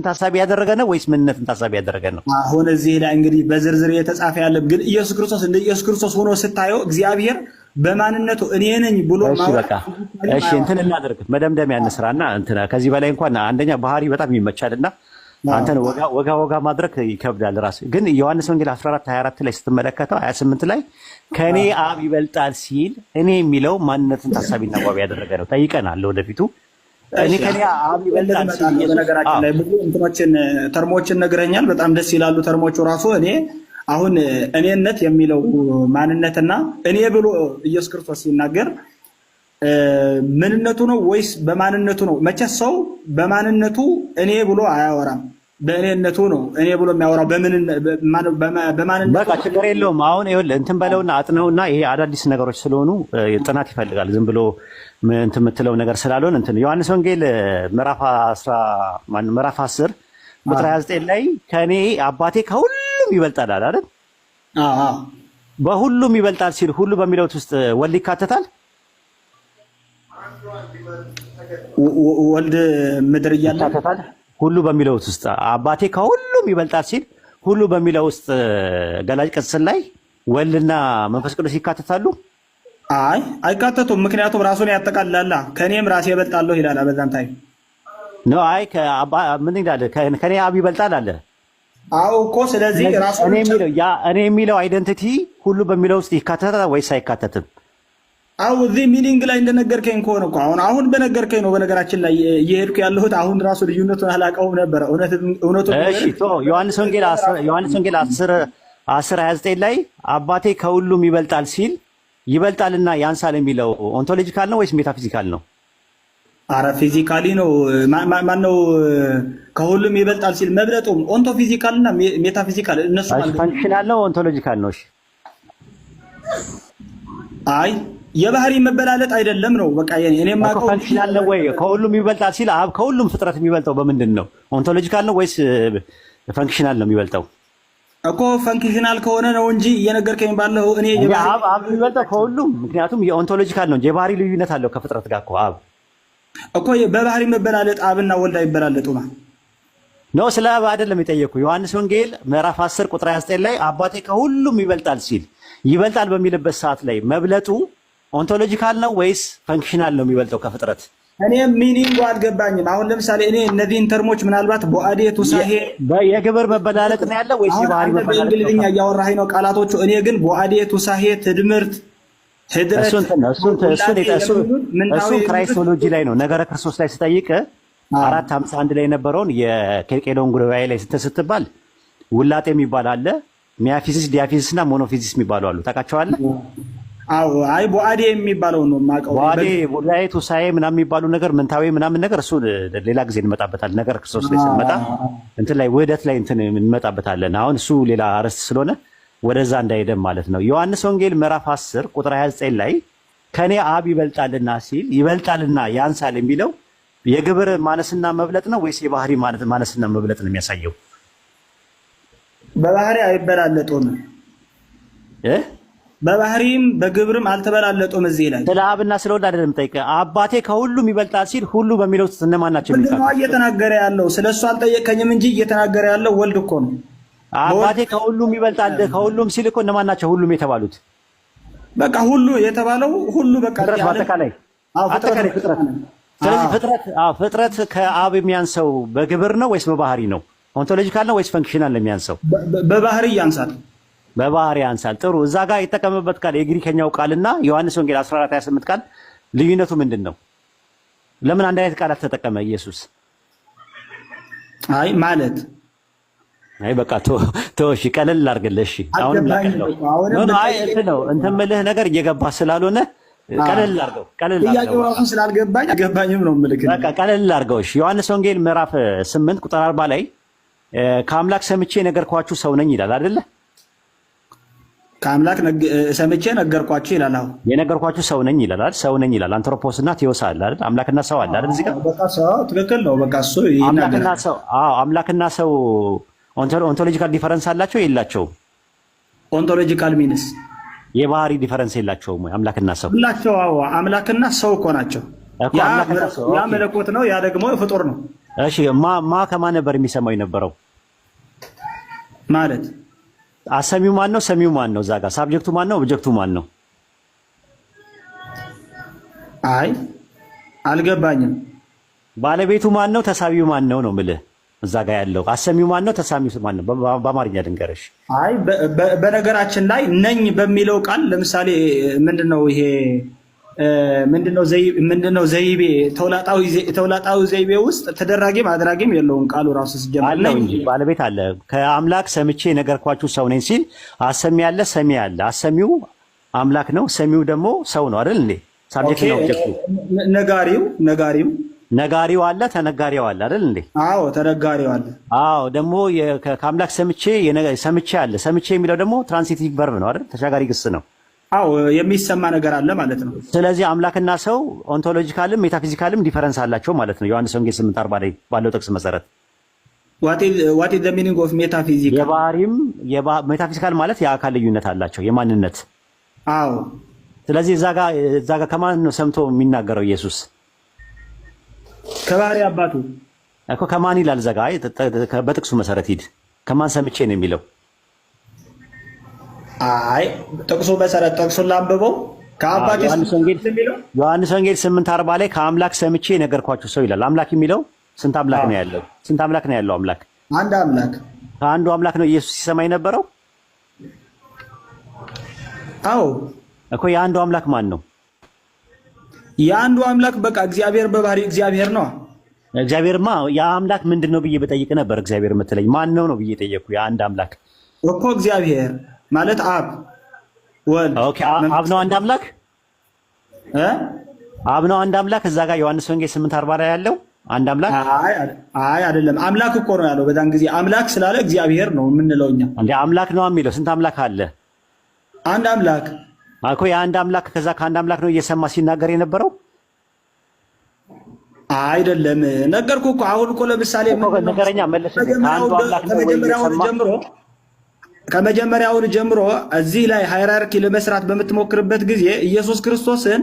ታሳቢ ያደረገ ነው ወይስ ምንነትን ታሳቢ ያደረገ ነው? አሁን እዚህ ላይ እንግዲህ በዝርዝር የተጻፈ ያለ ግን ኢየሱስ ክርስቶስ እንደ ኢየሱስ ክርስቶስ ሆኖ ስታየው እግዚአብሔር በማንነቱ እኔ ነኝ ብሎ በቃ እሺ እንትን እናደርግ መደምደሚያ እንስራና እንትን ከዚህ በላይ እንኳን አንደኛ ባህሪ በጣም ይመቻልና አንተን ወጋ ማድረግ ይከብዳል። ራስ ግን ዮሐንስ ወንጌል 14:24 ላይ ስትመለከተው 28 ላይ ከኔ አብ ይበልጣል ሲል እኔ የሚለው ማንነትን ታሳቢና ዋቢ ያደረገ ነው። ጠይቀናል ወደፊቱ እኔ ከኔ አብ ይበልጣል ሲል በነገራችን ላይ ብዙ እንትኖችን ተርሞችን ነግረኛል። በጣም ደስ ይላሉ ተርሞቹ ራሱ እኔ አሁን እኔነት የሚለው ማንነትና እኔ ብሎ ኢየሱስ ክርስቶስ ሲናገር ምንነቱ ነው ወይስ በማንነቱ ነው? መቼስ ሰው በማንነቱ እኔ ብሎ አያወራም። በእኔነቱ ነው እኔ ብሎ የሚያወራው። በማንነቱ በቃ ችግር የለውም። አሁን ይኸውልህ እንትን በለውና አጥነውና ይሄ አዳዲስ ነገሮች ስለሆኑ ጥናት ይፈልጋል። ዝም ብሎ እንትን የምትለው ነገር ስላልሆነ እንትን ዮሐንስ ወንጌል ምዕራፍ 10 ቁጥር 29 ላይ ከኔ አባቴ ከሁሉም ይበልጣል አይደል? በሁሉም ይበልጣል ሲል ሁሉ በሚለው ውስጥ ወልድ ይካተታል? ወልድ ምድር እያለ ይካተታል? ሁሉ በሚለው ውስጥ አባቴ ከሁሉም ይበልጣል ሲል ሁሉ በሚለው ውስጥ ገላጭ ቅጽል ላይ ወልድና መንፈስ ቅዱስ ይካተታሉ? አይ አይካተቱም። ምክንያቱም ራሱን ያጠቃልላል። ከኔም ራሴ እበልጣለሁ ይላል። በዛም ታይ ነው። አይ ምን ይላል? ከኔ አብ ይበልጣል አለ። አዎ እኮ ስለዚህ ራሱ እኔ የሚለው አይደንቲቲ ሁሉ በሚለው ውስጥ ይካተታል ወይስ አይካተትም? አው እዚህ ሚኒንግ ላይ እንደነገርከኝ ከሆነ እኮ አሁን በነገርከኝ ነው። በነገራችን ላይ እየሄድኩ ያለሁት አሁን ራሱ ልዩነቱን አላውቀውም ነበር። እውነቱ እሺ ዮሐንስ ወንጌል 10:29 ላይ አባቴ ከሁሉም ይበልጣል ሲል ይበልጣልና ያንሳል የሚለው ኦንቶሎጂካል ነው ወይስ ሜታፊዚካል ነው? አረ ፊዚካሊ ነው። ማን ነው ከሁሉም ይበልጣል ሲል መብለጡም ኦንቶ ፊዚካል እና ሜታፊዚካል እነሱ ማለት ፋንክሽናል ነው ኦንቶሎጂካል ነው? እሺ አይ የባህሪ መበላለጥ አይደለም ነው። በቃ እኔ ማቀው ፋንክሽናል ነው ወይ? ከሁሉም ይበልጣል ሲል አብ ከሁሉም ፍጥረት የሚበልጠው በምንድን ነው? ኦንቶሎጂካል ነው ወይስ ፋንክሽናል ነው የሚበልጠው? እኮ ፋንክሽናል ከሆነ ነው እንጂ እየነገርከኝ ባለው እኔ አብ የሚበልጠው ከሁሉም ምክንያቱም የኦንቶሎጂካል ነው እንጂ የባህሪ ልዩነት አለው ከፍጥረት ጋር እኮ አብ እኮ በባህሪ መበላለጥ አብና ወልድ አይበላለጡማ ነው። ስለ አብ አይደለም የጠየኩ። ዮሐንስ ወንጌል ምዕራፍ 10 ቁጥር 29 ላይ አባቴ ከሁሉም ይበልጣል ሲል ይበልጣል በሚልበት ሰዓት ላይ መብለጡ ኦንቶሎጂካል ነው ወይስ ፈንክሽናል ነው የሚበልጠው ከፍጥረት? እኔ ሚኒንጉ አልገባኝም። አሁን ለምሳሌ እኔ እነዚህን ተርሞች ምናልባት ቦአዴ ቱሳሄ የግብር መበላለጥ ነው ያለው ወይስ የባህሪ መበላለጥ? በእንግሊዝኛ እያወራኸኝ ነው ቃላቶቹ። እኔ ግን ቦአዴ ቱሳሄ ትድምርት እሱን ክራይስቶሎጂ ላይ ነው ነገረ ክርስቶስ ላይ ስጠይቅ 451 ላይ የነበረውን የኬልቄዶን ጉባኤ ላይ ስትባል ውላጤ የሚባል አለ፣ ሚያፊዚስ ዲያፊዚስ እና ሞኖፊዚስ የሚባሉ አሉ። ታውቃቸዋለህ? አዎ አይ ቦአዴ የሚባለው ነው የማውቀው። ቦአዴ ቦአዴ ቱሳኤ ምናምን የሚባሉ ነገር ምንታዌ ምናምን ነገር እሱ ሌላ ጊዜ እንመጣበታለን። ነገረ ክርስቶስ ላይ ስንመጣ እንትን ላይ ውህደት ላይ እንትን እንመጣበታለን። አሁን እሱ ሌላ አርዕስት ስለሆነ ወደዛ እንዳይደም ማለት ነው። ዮሐንስ ወንጌል ምዕራፍ 10 ቁጥር 29 ላይ ከኔ አብ ይበልጣልና ሲል ይበልጣልና ያንሳል የሚለው የግብር ማነስና መብለጥ ነው ወይስ የባህሪ ማነስና መብለጥ ነው የሚያሳየው? በባህሪ አይበላለጡም። በባህሪም በግብርም አልተበላለጡም። እዚህ ላይ ስለ አብና ስለ ወልድ አይደለም ጠይቀህ። አባቴ ከሁሉም ይበልጣል ሲል ሁሉ በሚለው ውስጥ እነማን ናቸው? ምንድን ነው እየተናገረ ያለው? ስለሱ አልጠየቀኝም እንጂ እየተናገረ ያለው ወልድ እኮ ነው። አባቴ ከሁሉም ይበልጣል ከሁሉም ሲል እኮ እነማን ናቸው ሁሉም የተባሉት? በቃ ሁሉ የተባለው ሁሉ በቃ አጠቃላይ ፍጥረት። ስለዚህ ፍጥረት ከአብ የሚያንሰው በግብር ነው ወይስ በባህሪ ነው? ኦንቶሎጂካል ነው ወይስ ፈንክሽናል ነው የሚያንሰው? በባህሪ ያንሳል። በባህሪ ያንሳል። ጥሩ። እዛ ጋር የተጠቀመበት ቃል የግሪከኛው ቃልና ዮሐንስ ወንጌል 14:28 ቃል ልዩነቱ ምንድን ነው? ለምን አንድ አይነት ቃላት ተጠቀመ ኢየሱስ? አይ ማለት አይ በቃ ተወሽ ቀለል አድርግልህ። እሺ አሁንም ላቀለው ነው እንትን የምልህ ነገር እየገባ ስላልሆነ ቀለል አድርገው። ጥያቄው ራሱ ስላልገባኝ አገባኝም ነው የምልህ። በቃ ቀለል አድርገው። እሺ ዮሐንስ ወንጌል ምዕራፍ 8 ቁጥር 40 ላይ ከአምላክ ሰምቼ ነገርኳችሁ ሰው ነኝ ይላል አይደለ? ከአምላክ ሰምቼ ነገርኳችሁ ይላል። አሁን የነገርኳችሁ ሰው ነኝ ይላል አይደል? ሰው ነኝ ይላል። አንትሮፖስና ቴዎስ አለ አይደል? አምላክና ሰው አለ አይደል? እዚህ ጋር በቃ ሰው ትክክል ነው። በቃ እሱ አምላክና ሰው አምላክና ሰው ኦንቶሎጂካል ዲፈረንስ አላቸው የላቸውም? ኦንቶሎጂካል ሚንስ የባህሪ ዲፈረንስ የላቸውም ወይ? አምላክና ሰው ሁላቸው አምላክና ሰው እኮ ናቸው። ያ መለኮት ነው፣ ያ ደግሞ ፍጡር ነው። እሺ ከማን ነበር የሚሰማው የነበረው? ማለት አሰሚው ማን ነው? ሰሚው ማን ነው? እዛ ጋር ሳብጀክቱ ማን ነው? ኦብጀክቱ ማን ነው? አይ አልገባኝም። ባለቤቱ ማን ነው? ተሳቢው ማን ነው ነው የምልህ። እዛ ጋር ያለው አሰሚው ማን ነው? ተሳሚው ማን ነው? በአማርኛ ድንገርሽ። አይ በነገራችን ላይ ነኝ በሚለው ቃል ለምሳሌ ምንድነው ይሄ ምንድነው ዘይቤ ተውላጣዊ ዘይቤ ውስጥ ተደራጊም አድራጊም የለውም። ቃሉ ራሱ ሲጀምር አለው እንጂ ባለቤት አለ። ከአምላክ ሰምቼ ነገርኳችሁ ሰው ነኝ ሲል አሰሚ አለ፣ ሰሚ አለ። አሰሚው አምላክ ነው፣ ሰሚው ደግሞ ሰው ነው አይደል እንዴ? ሳብጀክት ነው ኦብጀክቱ። ነጋሪው አለ፣ ተነጋሪው አለ አይደል እንዴ? አዎ ተነጋሪው አለ። አዎ ደግሞ ከአምላክ ሰምቼ አለ። ሰምቼ የሚለው ደግሞ ትራንሲቲቭ ቨርብ ነው አይደል? ተሻጋሪ ግስ ነው። አዎ የሚሰማ ነገር አለ ማለት ነው። ስለዚህ አምላክና ሰው ኦንቶሎጂካልም ሜታፊዚካልም ዲፈረንስ አላቸው ማለት ነው። ዮሐንስ ወንጌል 8:40 ላይ ባለው ጥቅስ መሰረት what is the meaning of metaphysical? የባህሪም ሜታፊዚካል ማለት የአካል ልዩነት አላቸው የማንነት። አዎ ስለዚህ እዛ ጋር ከማን ነው ሰምቶ የሚናገረው ኢየሱስ? ከባህሪ አባቱ እኮ ከማን ይላል? እዛ ጋር በጥቅሱ መሰረት ሂድ። ከማን ሰምቼ ነው የሚለው? አይ ጥቅሱ መሰረት ጥቅሱን ላንብበው። ከአባቴ ዮሐንስ ወንጌል 8:40 ላይ ከአምላክ ሰምቼ ነገርኳችሁ ሰው ይላል። አምላክ የሚለው ስንት አምላክ ነው ያለው? ስንት አምላክ ነው ያለው? አምላክ አንድ አምላክ። ከአንዱ አምላክ ነው ኢየሱስ ሲሰማ የነበረው? አዎ እኮ የአንዱ አምላክ ማን ነው? የአንዱ አምላክ በቃ እግዚአብሔር በባህሪ እግዚአብሔር ነው። እግዚአብሔርማ የአምላክ ምንድን ነው ብዬ በጠይቅ ነበር። እግዚአብሔር የምትለኝ ማን ነው ብዬ ጠየቅኩ። የአንድ አምላክ እኮ እግዚአብሔር ማለት አብ ወልድ። ኦኬ አብ ነው አንድ አምላክ አብ ነው አንድ አምላክ። እዛ ጋር ዮሐንስ ወንጌል 8:40 ላይ ያለው አንድ አምላክ አይ አይደለም። አምላክ እኮ ነው ያለው። በዛን ጊዜ አምላክ ስላለ እግዚአብሔር ነው የምንለው እኛ። እንዴ አምላክ ነው የሚለው? ስንት አምላክ አለ? አንድ አምላክ እኮ የአንድ አምላክ። ከዛ ከአንድ አምላክ ነው እየሰማ ሲናገር የነበረው አይደለም። ነገርኩህ እኮ አሁን እኮ ለምሳሌ ነገረኛ መለሰ። አንዱ አምላክ ነው እየሰማ ከመጀመሪያውን ጀምሮ እዚህ ላይ ሃይራርኪ ለመስራት በምትሞክርበት ጊዜ ኢየሱስ ክርስቶስን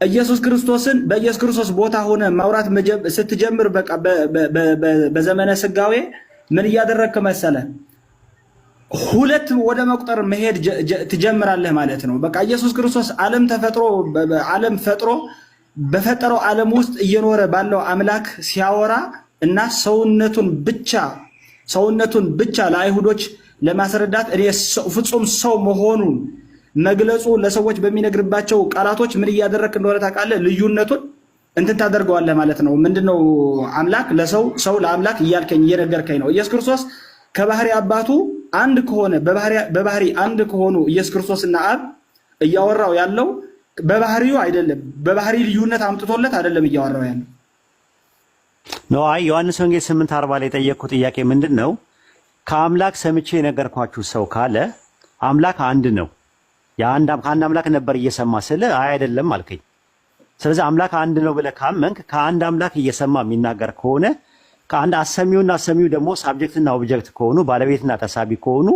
በኢየሱስ ክርስቶስ ቦታ ሆነ ማውራት ስትጀምር በቃ በዘመነ ስጋዌ ምን እያደረግክ መሰለ? ሁለት ወደ መቁጠር መሄድ ትጀምራለህ ማለት ነው። በቃ ኢየሱስ ክርስቶስ ዓለም ፈጥሮ በፈጠረው ዓለም ውስጥ እየኖረ ባለው አምላክ ሲያወራ እና ሰውነቱን ብቻ ለአይሁዶች ለማስረዳት እኔ ፍጹም ሰው መሆኑን መግለጹ ለሰዎች በሚነግርባቸው ቃላቶች ምን እያደረክ እንደሆነ ታውቃለህ? ልዩነቱን እንትን ታደርገዋለህ ማለት ነው። ምንድነው አምላክ ለሰው ሰው ለአምላክ እየነገርከኝ ነው። ኢየሱስ ክርስቶስ ከባህሪ አባቱ አንድ ከሆነ በባህሪ አንድ ከሆኑ ኢየሱስ ክርስቶስና አብ እያወራው ያለው በባህሪው አይደለም። በባህሪ ልዩነት አምጥቶለት አይደለም እያወራው ያለው ነው። አይ ዮሐንስ ወንጌል 8:40 ላይ የጠየቅኩት ጥያቄ ምንድን ነው? ከአምላክ ሰምቼ የነገርኳችሁ ሰው ካለ አምላክ አንድ ነው። ከአንድ አምላክ ነበር እየሰማ ስለ አይደለም አልከኝ። ስለዚህ አምላክ አንድ ነው ብለህ ካመንክ ከአንድ አምላክ እየሰማ የሚናገር ከሆነ ከአንድ አሰሚውና ሰሚው ደግሞ ሳብጀክትና ኦብጀክት ከሆኑ ባለቤትና ተሳቢ ከሆኑ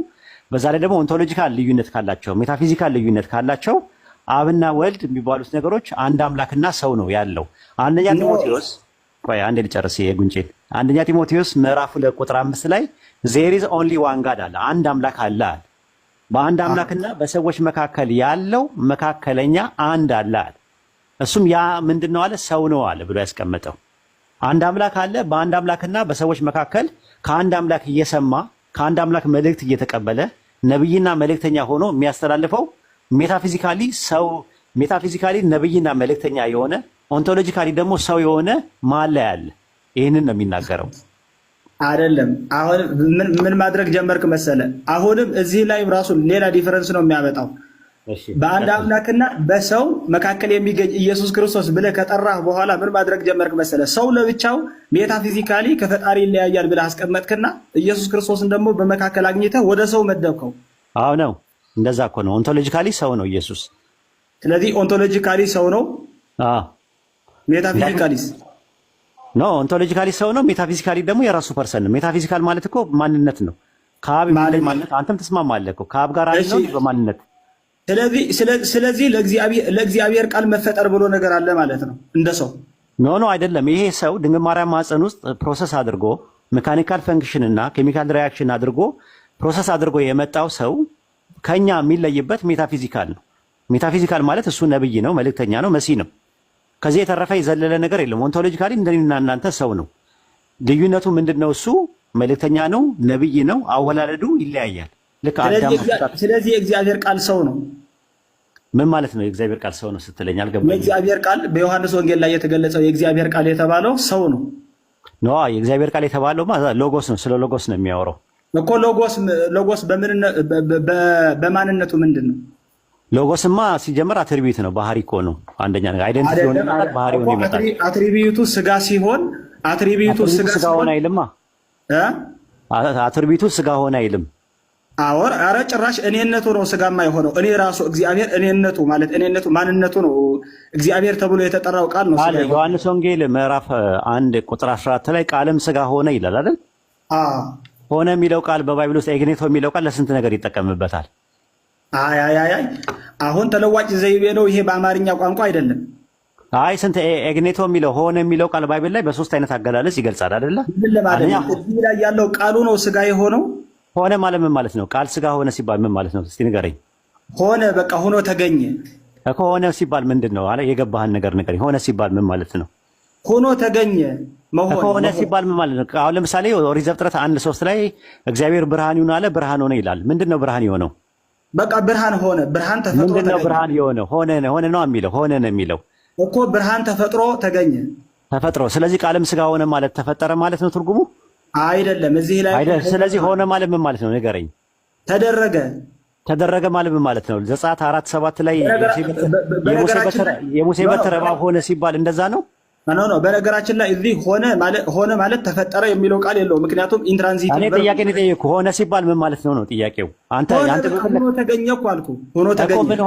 በዛ ላይ ደግሞ ኦንቶሎጂካል ልዩነት ካላቸው ሜታፊዚካል ልዩነት ካላቸው አብና ወልድ የሚባሉት ነገሮች አንድ አምላክና ሰው ነው ያለው። አንደኛ ጢሞቴዎስ አንዴ ልጨርስ የጉንጬን። አንደኛ ጢሞቴዎስ ምዕራፍ 2 ቁጥር 5 ላይ there is only one God አለ። አንድ አምላክ አለ። በአንድ አምላክና በሰዎች መካከል ያለው መካከለኛ አንድ አለ። እሱም ያ ምንድነው አለ? ሰው ነው አለ ብሎ ያስቀመጠው። አንድ አምላክ አለ። በአንድ አምላክና በሰዎች መካከል ከአንድ አምላክ እየሰማ ከአንድ አምላክ መልእክት እየተቀበለ ነብይና መልእክተኛ ሆኖ የሚያስተላልፈው ሜታፊዚካሊ ነብይና መልእክተኛ የሆነ ኦንቶሎጂካሊ ደግሞ ሰው የሆነ ማለ ያለ። ይህንን ነው የሚናገረው። አይደለም። አሁን ምን ማድረግ ጀመርክ መሰለ? አሁንም እዚህ ላይ ራሱ ሌላ ዲፈረንስ ነው የሚያመጣው። በአንድ አምላክና በሰው መካከል የሚገኝ ኢየሱስ ክርስቶስ ብለህ ከጠራህ በኋላ ምን ማድረግ ጀመርክ መሰለ? ሰው ለብቻው ሜታፊዚካሊ ከፈጣሪ ይለያያል ብለህ አስቀመጥክና ኢየሱስ ክርስቶስን ደግሞ በመካከል አግኝተህ ወደ ሰው መደብከው። አዎ ነው፣ እንደዛ እኮ ነው። ኦንቶሎጂካሊ ሰው ነው ኢየሱስ። ስለዚህ ኦንቶሎጂካሊ ሰው ነው። ሜታፊዚካሊስ ኖ ኦንቶሎጂካሊ ሰው ነው። ሜታፊዚካሊ ደግሞ የራሱ ፐርሰን ነው። ሜታፊዚካል ማለት እኮ ማንነት ነው። ከአብ ማንነት አንተም ተስማማለህ እኮ ከአብ ጋር አንድ ነው በማንነት። ስለዚህ ለእግዚአብሔር ቃል መፈጠር ብሎ ነገር አለ ማለት ነው። እንደ ሰው ኖ ኖ አይደለም። ይሄ ሰው ድንግል ማርያም ማህፀን ውስጥ ፕሮሰስ አድርጎ ሜካኒካል ፈንክሽን እና ኬሚካል ሪያክሽን አድርጎ ፕሮሰስ አድርጎ የመጣው ሰው ከኛ የሚለይበት ሜታፊዚካል ነው። ሜታፊዚካል ማለት እሱ ነብይ ነው፣ መልእክተኛ ነው፣ መሲህ ነው። ከዚህ የተረፈ የዘለለ ነገር የለም። ኦንቶሎጂካሊ እንደኔና እናንተ ሰው ነው። ልዩነቱ ምንድነው? እሱ መልእክተኛ ነው፣ ነብይ ነው። አወላለዱ ይለያያል። ልክ አዳም። ስለዚህ የእግዚአብሔር ቃል ሰው ነው። ምን ማለት ነው? የእግዚአብሔር ቃል ሰው ነው ስትለኝ አልገባኝም። የእግዚአብሔር ቃል በዮሐንስ ወንጌል ላይ የተገለጸው የእግዚአብሔር ቃል የተባለው ሰው ነው። ኖ የእግዚአብሔር ቃል የተባለው ሎጎስ ነው። ስለ ሎጎስ ነው የሚያወራው እኮ። ሎጎስ በማንነቱ ምንድን ነው? ሎጎስማ ሲጀምር አትሪቢዩት ነው፣ ባህሪ እኮ ነው። አንደኛ ነገር አይደንቲቲ ሆነ ማለት ባህሪ ሆነ ይመጣል። አትሪቢዩቱ ስጋ ሲሆን አትሪቢዩቱ ስጋ ሆነ አይልማ። አትሪቢዩቱ ስጋ ሆነ አይልም። አረ ጭራሽ እኔነቱ ነው ስጋማ የሆነው። እኔ ራሱ እግዚአብሔር እኔነቱ ማለት እኔነቱ ማንነቱ ነው እግዚአብሔር ተብሎ የተጠራው ቃል ነው። ዮሐንስ ወንጌል ምዕራፍ 1 ቁጥር 14 ላይ ቃልም ስጋ ሆነ ይላል አይደል? ሆነ የሚለው ቃል በባይብል ውስጥ ኤግኔቶ የሚለው ቃል ለስንት ነገር ይጠቀምበታል? አይ አሁን ተለዋጭ ዘይቤ ነው ይሄ፣ በአማርኛ ቋንቋ አይደለም። አይ ስንት ኤግኔቶ የሚለው ሆነ የሚለው ቃል ባይብል ላይ በሶስት አይነት አገላለጽ ይገልጻል አይደለ? ምን ለማለት ነው? እዚህ ላይ ያለው ቃሉ ነው ስጋ የሆነው። ሆነ ማለት ምን ማለት ነው? ቃል ስጋ ሆነ ሲባል ምን ማለት ነው? እስቲ ንገረኝ። ሆነ በቃ ሆኖ ተገኘ እኮ። ሆነ ሲባል ምንድን ነው አለ? የገባህን ነገር ንገረኝ። ሆነ ሲባል ምን ማለት ነው? ሆኖ ተገኘ መሆን። ሆነ ሲባል ምን ማለት ነው? አሁን ለምሳሌ ኦሪት ዘፍጥረት 1:3 ላይ እግዚአብሔር ብርሃን ይሁን አለ፣ ብርሃን ሆነ ይላል። ምንድን ነው ብርሃን የሆነው? በቃ ብርሃን ሆነ። ብርሃን ተፈጥሮ ተገኘ። ምንድን ነው ብርሃን የሆነው? ሆነ ነው የሚለው። ሆነ ነው የሚለው እኮ። ብርሃን ተፈጥሮ ተገኘ፣ ተፈጥሮ። ስለዚህ ቃልም ስጋ ሆነ ማለት ተፈጠረ ማለት ነው ትርጉሙ አይደለም። እዚህ ላይ አይደለም። ስለዚህ ሆነ ማለት ምን ማለት ነው? ንገረኝ። ተደረገ ማለት ምን ማለት ነው? ዘጸአት 4:7 ላይ የሙሴ በትር እባብ ሆነ ሲባል እንደዛ ነው። ኖ በነገራችን ላይ እዚህ ሆነ ማለት ተፈጠረ የሚለው ቃል የለውም። ምክንያቱም ኢንትራንዚት እኔ ጥያቄ ነው የጠየኩህ። ሆነ ሲባል ምን ማለት ነው ጥያቄው። አንተ ሆኖ ተገኘ እኮ አልኩህ። ሆኖ ተገኘ ምን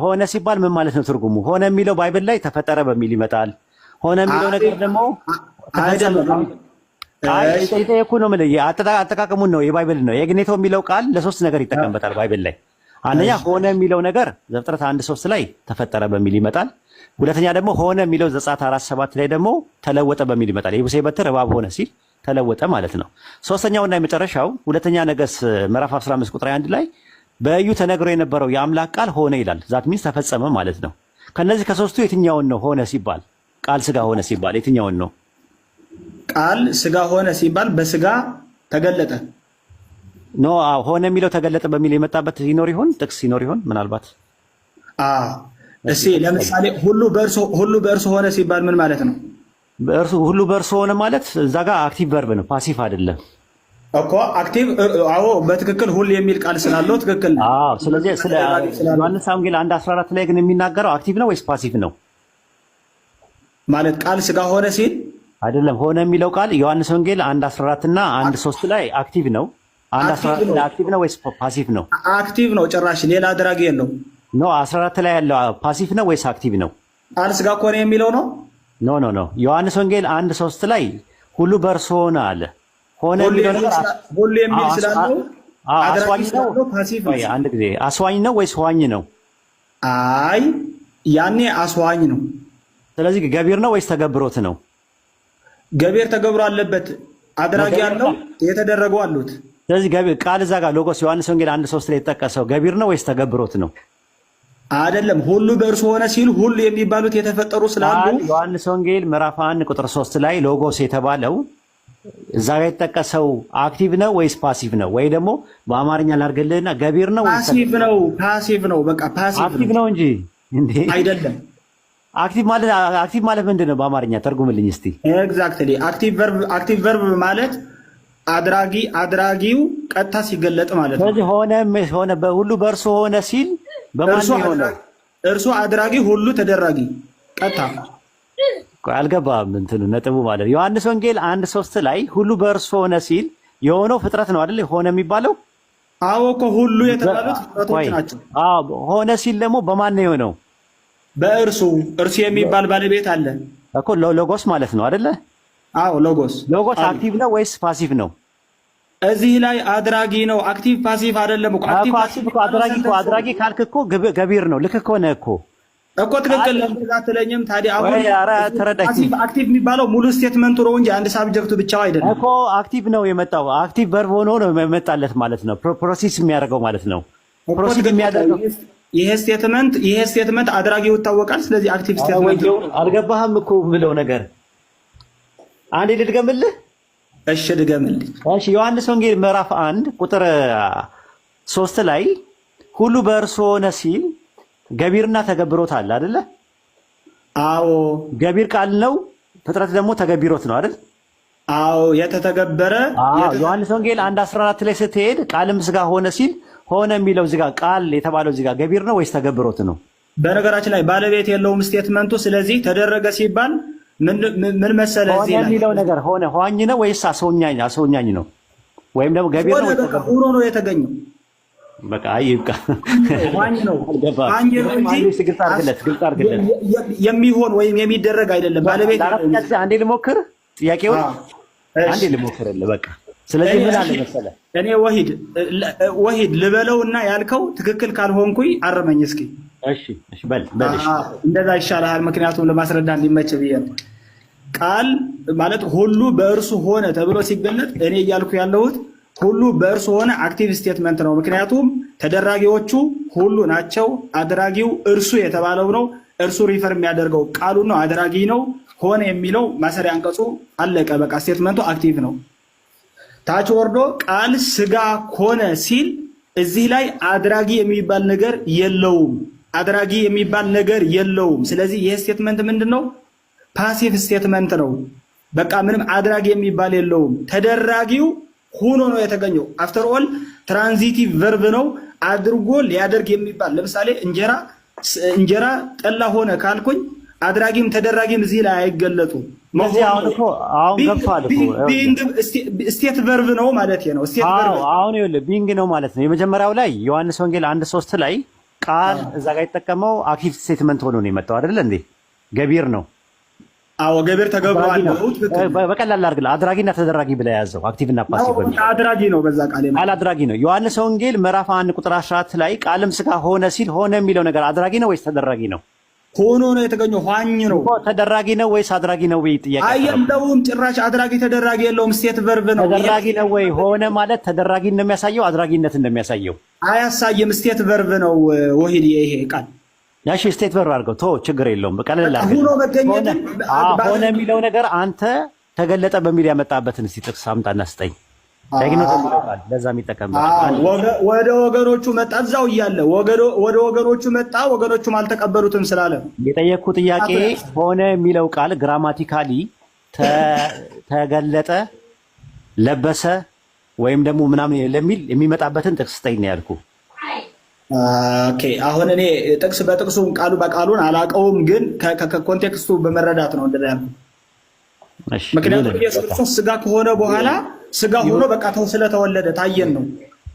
ሆነ ሲባል ምን ማለት ነው ትርጉሙ? ሆነ የሚለው ባይብል ላይ ተፈጠረ በሚል ይመጣል። ሆነ የሚለው ነገር ደግሞ አይደለም። ጠየኩ ነው የምልህ። አጠቃቀሙን ነው የባይብል ነው። ኤግኔቶ የሚለው ቃል ለሶስት ነገር ይጠቀምበታል ባይብል ላይ። አንደኛ ሆነ የሚለው ነገር ዘፍጥረት 1:3 ላይ ተፈጠረ በሚል ይመጣል። ሁለተኛ ደግሞ ሆነ የሚለው ዘጸአት 4:7 ላይ ደግሞ ተለወጠ በሚል ይመጣል። የሙሴ በትር እባብ ሆነ ሲል ተለወጠ ማለት ነው። ሶስተኛውና የመጨረሻው ሁለተኛ ነገሥት ምዕራፍ 15 ቁጥር 1 ላይ በኢዩ ተነግሮ የነበረው የአምላክ ቃል ሆነ ይላል። ዛት ሚንስ ተፈጸመ ማለት ነው። ከነዚህ ከሶስቱ የትኛውን ነው ሆነ ሲባል ቃል ስጋ ሆነ ሲባል የትኛውን ነው? ቃል ስጋ ሆነ ሲባል በስጋ ተገለጠ ኖ ሆነ የሚለው ተገለጠ በሚል የመጣበት ይኖር ይሆን? ጥቅስ ይኖር ይሆን? ምናልባት እስኪ ለምሳሌ ሁሉ በእርሱ ሆነ ሲባል ምን ማለት ነው? ሁሉ በእርሱ ሆነ ማለት እዛ ጋር አክቲቭ ቨርብ ነው፣ ፓሲቭ አይደለም እኮ። አክቲቭ በትክክል ሁሉ የሚል ቃል ስላለው ትክክል ነው። ስለዚህ ስለ ዮሐንስ ወንጌል 1:14 ላይ ግን የሚናገረው አክቲቭ ነው ወይስ ፓሲቭ ነው? ማለት ቃል ስጋ ሆነ ሲል አይደለም። ሆነ የሚለው ቃል ዮሐንስ ወንጌል 1:14 እና 1:3 ላይ አክቲቭ ነው። 1:14 ላይ አክቲቭ ነው ወይስ ፓሲቭ ነው? አክቲቭ ነው። ጭራሽ ሌላ አድራጊ የለው። ኖ 14 ላይ ያለው ፓሲቭ ነው ወይስ አክቲቭ ነው? ቃል ስጋ ሆነ የሚለው ነው። ኖ ዮሐንስ ወንጌል 1:3 ላይ ሁሉ በእርሱ ሆነ አለ። ሆነ የሚለው ነገር ሁሉ የሚል ስላለው አስዋኝ ነው። አንድ ጊዜ አስዋኝ ነው ወይስ ዋኝ ነው? አይ ያኔ አስዋኝ ነው። ስለዚህ ገቢር ነው ወይስ ተገብሮት ነው? ገቢር ተገብሮ አለበት። አድራጊ ያለው የተደረጉ አሉት። ስለዚህ ቃል እዛ ጋር ሎጎስ ዮሐንስ ወንጌል 1:3 ላይ የተጠቀሰው ገቢር ነው ወይስ ተገብሮት ነው? አይደለም። ሁሉ በእርሱ ሆነ ሲል ሁሉ የሚባሉት የተፈጠሩ ስላሉ ዮሐንስ ወንጌል ምዕራፍ 1 ቁጥር 3 ላይ ሎጎስ የተባለው እዛ ጋር የተጠቀሰው አክቲቭ ነው ወይስ ፓሲቭ ነው? ወይ ደግሞ በአማርኛ ላድርግልህና ገቢር ነው ወይስ ፓሲቭ ነው? ፓሲቭ ነው። በቃ ፓሲቭ አክቲቭ ነው እንጂ እንዴ አይደለም። አክቲቭ ማለት ምንድን ነው? በአማርኛ ተርጉምልኝ እስቲ። ኤግዛክትሊ አክቲቭ ቨርብ ማለት አድራጊው ቀጥታ ሲገለጥ ማለት ነው። ስለዚህ ሆነ በሁሉ በእርሱ ሆነ ሲል በማን ሆነ? እርሱ አድራጊ፣ ሁሉ ተደራጊ። ቀጥታ አልገባም እንትኑ ነጥቡ ማለት ዮሐንስ ወንጌል 1:3 ላይ ሁሉ በእርሱ ሆነ ሲል የሆነው ፍጥረት ነው አይደል? ሆነ የሚባለው አዎ እኮ ሁሉ የተባሉት ፍጥረቶች ናቸው። ሆነ ሲል ደግሞ በማን ነው የሆነው? በእርሱ የሚባል ባለቤት አለ እኮ ሎጎስ ማለት ነው አይደለ? አዎ ሎጎስ አክቲቭ ነው ወይስ ፓሲቭ ነው? እዚህ ላይ አድራጊ ነው። አክቲቭ ፓሲቭ አይደለም እኮ። አድራጊ ካልክ እኮ ገቢር ነው። ልክ እኮ ነህ እኮ። እኮ ትክክል ለምትለኝም ታዲያ አሁን ተረዳኝ። አክቲቭ የሚባለው ሙሉ ስቴትመንቱ ነው እንጂ አንድ ሳብጀክቱ ብቻው አይደለም እኮ። አክቲቭ ነው የመጣው፣ አክቲቭ ቨርብ ሆኖ ነው የመጣለት ማለት ነው። ፕሮሰስ የሚያደርገው ማለት ነው። ፕሮሰስ የሚያደርገው ይሄ ስቴትመንት አድራጊው ይታወቃል። ስለዚህ አክቲቭ ስቴትመንት አልገባህም እኮ የምለው ነገር አንዴ ልድገምልህ። እሺ ድገምልኝ። እሺ ዮሐንስ ወንጌል ምዕራፍ 1 ቁጥር 3 ላይ ሁሉ በእርሱ ሆነ ሲል ገቢርና ተገብሮት አለ አይደለ? አዎ ገቢር ቃል ነው፣ ፍጥረት ደግሞ ተገቢሮት ነው አይደል? አዎ የተተገበረ ዮሐንስ ወንጌል 1:14 ላይ ስትሄድ ቃልም ሥጋ ሆነ ሲል ሆነ የሚለው እዚህ ጋር ቃል የተባለው እዚህ ጋር ገቢር ነው ወይስ ተገብሮት ነው? በነገራችን ላይ ባለቤት የለውም ስቴትመንቱ። ስለዚህ ተደረገ ሲባል ምን መሰለህ እዚህ ላይ የሚለው ነገር ሆኝ ነው ወይስ አስወኛኝ ነው ወይም ደግሞ ገቢር ነው ወይስ ሆኖ ነው የተገኘው? በቃ ይብቃ። ሆኝ ነው እንጂ ግልጽ አድርግለት የሚሆን ወይም የሚደረግ አይደለም። ባለቤት አንዴ ልሞክር፣ ጥያቄውን አንዴ ልሞክርልህ በቃ። ስለዚህ ምን አለ መሰለህ እኔ ወሂድ ልበለውና ያልከው ትክክል ካልሆንኩኝ አረመኝ እስኪ። እሺ በልሽ እንደዛ ይሻላል። ምክንያቱም ለማስረዳ እንዲመች ብዬ ነው። ቃል ማለት ሁሉ በእርሱ ሆነ ተብሎ ሲገለጥ እኔ እያልኩ ያለሁት ሁሉ በእርሱ ሆነ አክቲቭ ስቴትመንት ነው። ምክንያቱም ተደራጊዎቹ ሁሉ ናቸው። አድራጊው እርሱ የተባለው ነው። እርሱ ሪፈር የሚያደርገው ቃሉ ነው፣ አድራጊ ነው። ሆነ የሚለው ማሰሪያ አንቀጹ አለቀ። በቃ ስቴትመንቱ አክቲቭ ነው። ታች ወርዶ ቃል ሥጋ ሆነ ሲል እዚህ ላይ አድራጊ የሚባል ነገር የለውም። አድራጊ የሚባል ነገር የለውም። ስለዚህ ይህ ስቴትመንት ምንድን ነው? ፓሲቭ ስቴትመንት ነው። በቃ ምንም አድራጊ የሚባል የለውም። ተደራጊው ሆኖ ነው የተገኘው። አፍተር ኦል ትራንዚቲቭ ቨርብ ነው። አድርጎ ሊያደርግ የሚባል ለምሳሌ እንጀራ ጠላ ሆነ ካልኩኝ አድራጊም ተደራጊም እዚህ ላይ አይገለጡም። አሁን ገብቷል እኮ ስቴት ቨርብ ነው ማለት ነው። ስቴት ቨርብ አሁን ይኸውልህ ቢንግ ነው ማለት ነው። የመጀመሪያው ላይ ዮሐንስ ወንጌል 1:3 ላይ ቃል እዛ ጋር የተጠቀመው አክቲቭ ስቴትመንት ሆኖ ነው የመጣው አይደለ እንዴ? ገቢር ነው። አዎ ገቢር ተገብሯል ነው። በቀላል አድርግልህ አድራጊና ተደራጊ ብለህ ያዘው። አክቲቭና ፓሲቭ አድራጊ ነው። በዛ ቃል አድራጊ ነው። ዮሐንስ ወንጌል ምዕራፍ 1 ቁጥር 14 ላይ ቃልም ሥጋ ሆነ ሲል ሆነ የሚለው ነገር አድራጊ ነው ወይስ ተደራጊ ነው? ሆኖ ነው የተገኘው። ሆኝ ነው። ተደራጊ ነው ወይስ አድራጊ ነው? ወይ ጥያቄ አይደለም። ጭራሽ አድራጊ ተደራጊ የለውም። ስቴት ቨርብ ነው። ተደራጊ ነው ወይ? ሆነ ማለት ተደራጊ እንደሚያሳየው አድራጊነት እንደሚያሳየው አያሳይም። ስቴት ቨርብ ነው። ወሂድ ይሄ ቃል ያሺ ስቴት ቨርብ አድርገው ቶ ችግር የለውም። በቀለል አድርገው ሆኖ መገኘት ሆነ የሚለው ነገር አንተ ተገለጠ በሚል ያመጣበትን እስቲ ጥቅስ አምጣና ስጠኝ። ደግኖት የሚለውቃል ለዛ የሚጠቀምበት ወደ ወገኖቹ መጣ። እዛው እያለ ወደ ወገኖቹ መጣ፣ ወገኖቹም አልተቀበሉትም ስላለ የጠየቅኩ ጥያቄ ሆነ የሚለው ቃል ግራማቲካሊ ተገለጠ፣ ለበሰ ወይም ደግሞ ምናምን ለሚል የሚመጣበትን ጥቅስ ስጠኝ ነው ያልኩ። ኦኬ አሁን እኔ ጥቅስ በጥቅሱ ቃሉ በቃሉን አላውቀውም፣ ግን ከኮንቴክስቱ በመረዳት ነው እንደዛ ያልኩ። ምክንያቱም ኢየሱስ ክርስቶስ ሥጋ ከሆነ በኋላ ሥጋ ሆኖ በቃ ተው ስለተወለደ ታየን ነው።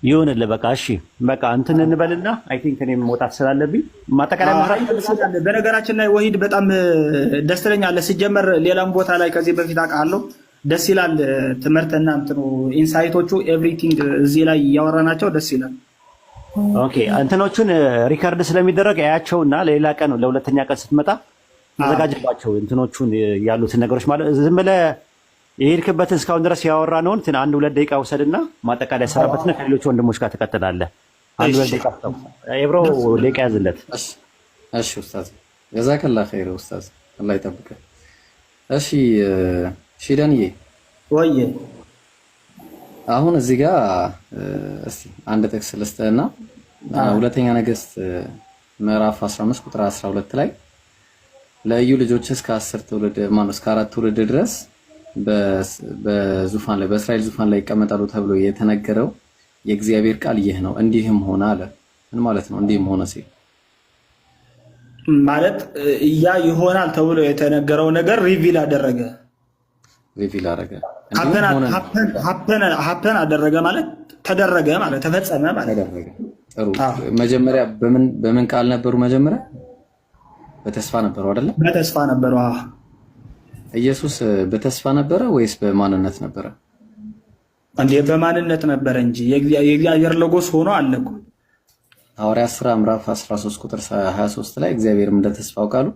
ይሁንልህ በቃ እሺ፣ በቃ እንትን እንበልና አይ ቲንክ እኔም መውጣት ስላለብኝ ማጠቃለያ መስራት። በነገራችን ላይ ወሂድ በጣም ደስ ትለኛለህ። ሲጀመር ሌላም ቦታ ላይ ከዚህ በፊት አውቃለሁ። ደስ ይላል ትምህርትና እንትኑ ኢንሳይቶቹ ኤቭሪቲንግ እዚህ ላይ እያወራናቸው ደስ ይላል። ኦኬ እንትኖቹን ሪከርድ ስለሚደረግ ያያቸውና ለሌላ ቀን ለሁለተኛ ቀን ስትመጣ ተዘጋጅባቸው እንትኖቹን ያሉትን ነገሮች ማለት ዝም ብለህ የሄድክበትን እስካሁን ድረስ ያወራነውን እንትን 1-2 ደቂቃ ውሰድና ማጠቃለያ ሰራበትና ከሌሎች ወንድሞች ጋር ትቀጥላለህ። 1-2 ደቂቃ አስተው ኤብሮ ደቂቃ ያዝለት። እሺ ኡስታዝ ጀዛከላህ ኸይር ኡስታዝ አላህ ይጠብቅህ። እሺ ሺዳንዬ ወይ አሁን እዚህ ጋር እስቲ አንድ ጥቅስ ልስጥህና ሁለተኛ ነገሥት ምዕራፍ 15 ቁጥር 12 ላይ ለኢዩ ልጆች እስከ 10 ትውልድ ማነው እስከ 4 ትውልድ ድረስ በዙፋን ላይ በእስራኤል ዙፋን ላይ ይቀመጣሉ ተብሎ የተነገረው የእግዚአብሔር ቃል ይህ ነው፣ እንዲህም ሆነ አለ። ምን ማለት ነው? እንዲህም ሆነ ሲል ማለት ያ ይሆናል ተብሎ የተነገረው ነገር ሪቪል አደረገ። ሀፐን አደረገ ማለት ተደረገ ማለት ተፈጸመ ማለት ተደረገ። ጥሩ። መጀመሪያ በምን ቃል ነበሩ? መጀመሪያ በተስፋ ነበሩ አይደለ? በተስፋ ነበሩ። ኢየሱስ በተስፋ ነበረ ወይስ በማንነት ነበረ? እንዴ በማንነት ነበረ እንጂ የእግዚአብሔር ለጎስ ሆኖ አለ እኮ። ሐዋርያት ሥራ ምዕራፍ 13 ቁጥር 23 ላይ እግዚአብሔርም እንደ ተስፋው ቃሉ